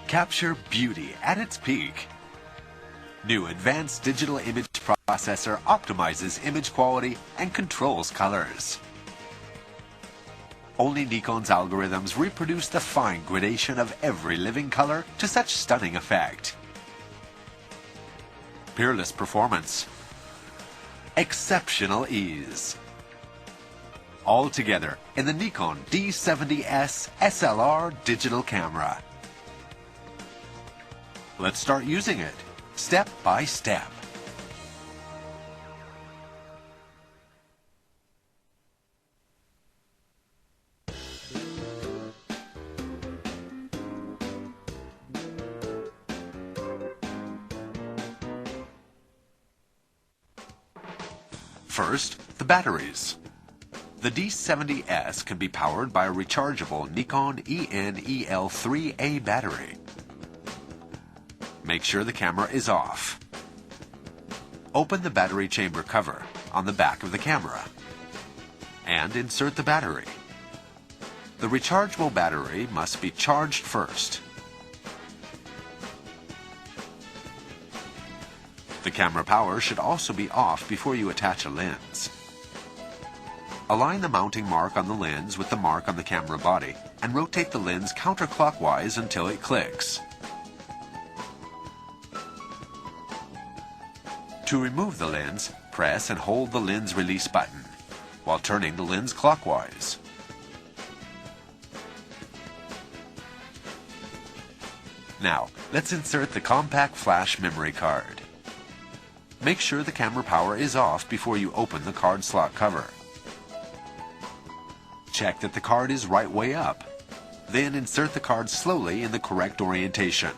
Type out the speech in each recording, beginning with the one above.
Capture beauty at its peak. New advanced digital image processor optimizes image quality and controls colors. Only Nikon's algorithms reproduce the fine gradation of every living color to such stunning effect. Peerless performance. Exceptional ease. All together in the Nikon D70S SLR digital camera. Let's start using it, step by step. First, the batteries. The D70S can be powered by a rechargeable Nikon EN-EL3A battery. Make sure the camera is off. Open the battery chamber cover on the back of the camera and insert the battery. The rechargeable battery must be charged first. The camera power should also be off before you attach a lens. Align the mounting mark on the lens with the mark on the camera body and rotate the lens counterclockwise until it clicks. To remove the lens, press and hold the lens release button while turning the lens clockwise. Now, let's insert the compact flash memory card. Make sure the camera power is off before you open the card slot cover. Check that the card is right way up. Then insert the card slowly in the correct orientation.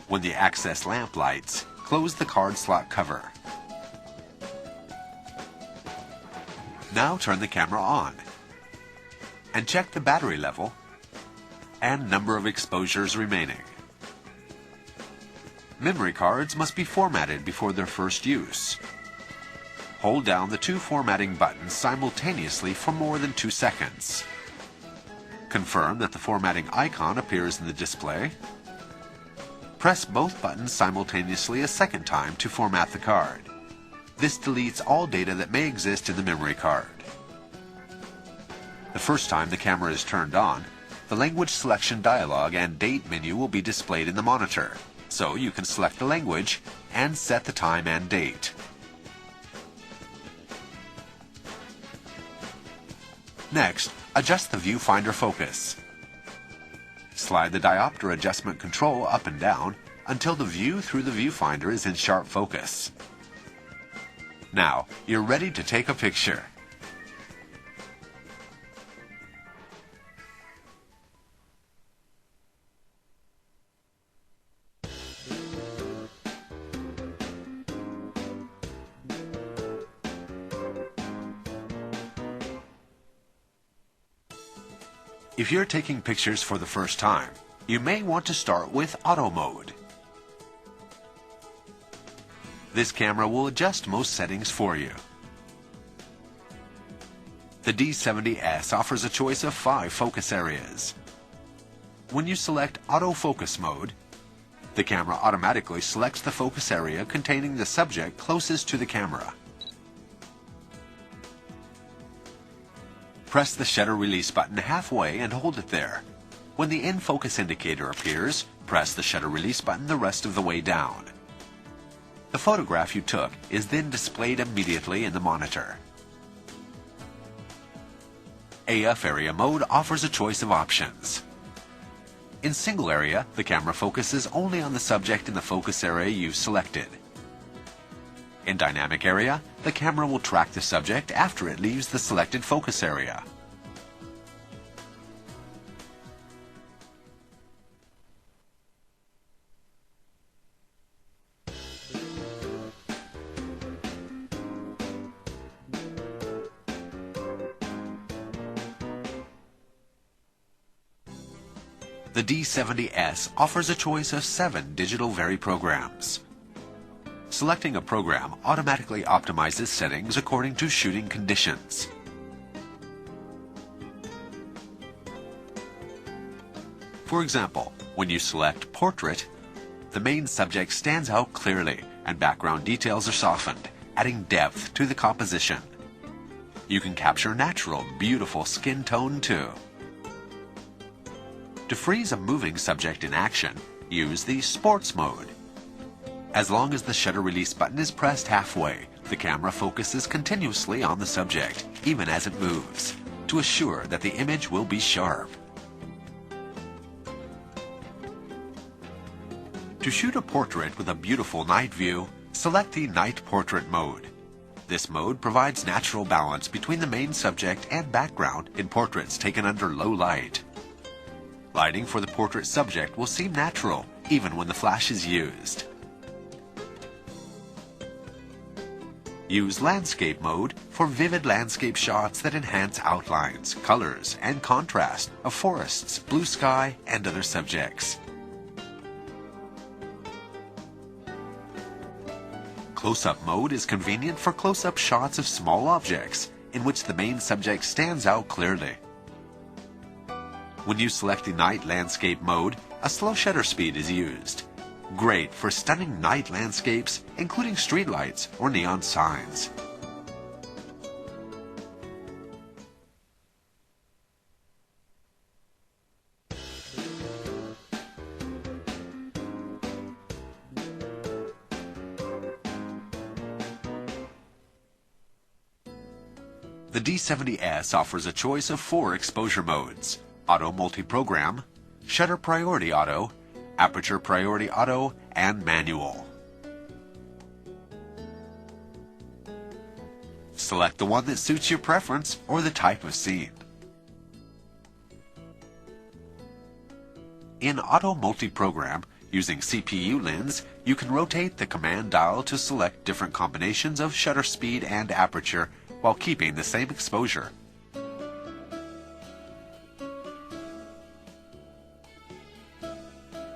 When the access lamp lights, close the card slot cover. Now turn the camera on and check the battery level and number of exposures remaining. Memory cards must be formatted before their first use. Hold down the two formatting buttons simultaneously for more than 2 seconds. Confirm that the formatting icon appears in the display. Press both buttons simultaneously a second time to format the card. This deletes all data that may exist in the memory card. The first time the camera is turned on, the language selection dialog and date menu will be displayed in the monitor, so you can select the language and set the time and date. Next, adjust the viewfinder focus. Slide the diopter adjustment control up and down until the view through the viewfinder is in sharp focus. Now, you're ready to take a picture. If you're taking pictures for the first time, you may want to start with Auto Mode. This camera will adjust most settings for you. The D70S offers a choice of 5 focus areas. When you select Autofocus mode, the camera automatically selects the focus area containing the subject closest to the camera. Press the shutter release button halfway and hold it there. When the in-focus indicator appears, press the shutter release button the rest of the way down. The photograph you took is then displayed immediately in the monitor. AF area mode offers a choice of options. In single area, the camera focuses only on the subject in the focus area you've selected. In dynamic area, the camera will track the subject after it leaves the selected focus area. The D70S offers a choice of 7 digital vary programs. Selecting a program automatically optimizes settings according to shooting conditions. For example, when you select Portrait, the main subject stands out clearly and background details are softened, adding depth to the composition. You can capture natural, beautiful skin tone too. To freeze a moving subject in action, use the Sports mode. As long as the shutter release button is pressed halfway, the camera focuses continuously on the subject, even as it moves, to assure that the image will be sharp. To shoot a portrait with a beautiful night view, select the Night Portrait mode. This mode provides natural balance between the main subject and background in portraits taken under low light. Lighting for the portrait subject will seem natural, even when the flash is used. Use Landscape mode for vivid landscape shots that enhance outlines, colors, and contrast of forests, blue sky, and other subjects. Close-up mode is convenient for close-up shots of small objects, in which the main subject stands out clearly. When you select the Night Landscape mode, a slow shutter speed is used. Great for stunning night landscapes, including streetlights or neon signs. The D70S offers a choice of 4 exposure modes: Auto Multi-Program, Shutter Priority Auto, Aperture Priority Auto, and Manual. Select the one that suits your preference or the type of scene. In Auto Multi-Program, using CPU lens, you can rotate the command dial to select different combinations of shutter speed and aperture while keeping the same exposure.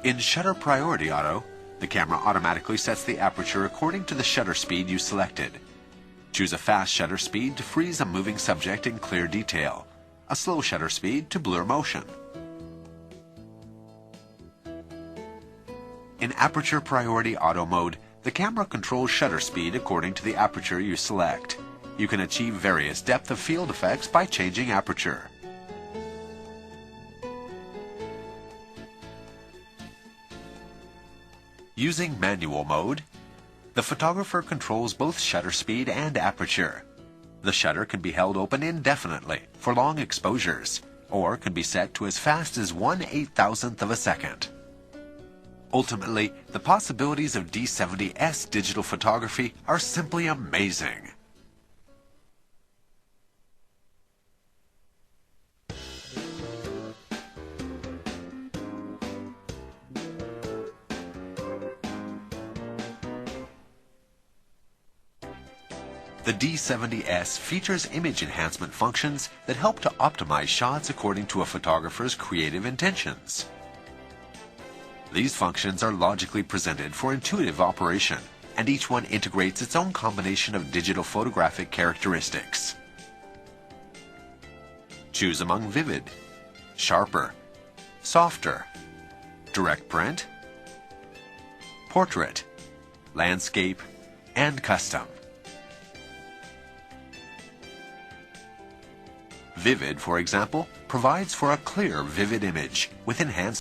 In Shutter Priority Auto, the camera automatically sets the aperture according to the shutter speed you selected. Choose a fast shutter speed to freeze a moving subject in clear detail, a slow shutter speed to blur motion. In Aperture Priority Auto mode, the camera controls shutter speed according to the aperture you select. You can achieve various depth of field effects by changing aperture. Using Manual mode, the photographer controls both shutter speed and aperture. The shutter can be held open indefinitely for long exposures, or can be set to as fast as 1/8,000th of a second. Ultimately, the possibilities of D70S digital photography are simply amazing. The D70S features image enhancement functions that help to optimize shots according to a photographer's creative intentions. These functions are logically presented for intuitive operation, and each one integrates its own combination of digital photographic characteristics. Choose among vivid, sharper, softer, direct print, portrait, landscape, and custom. Vivid, for example, provides for a clear, vivid image with enhanced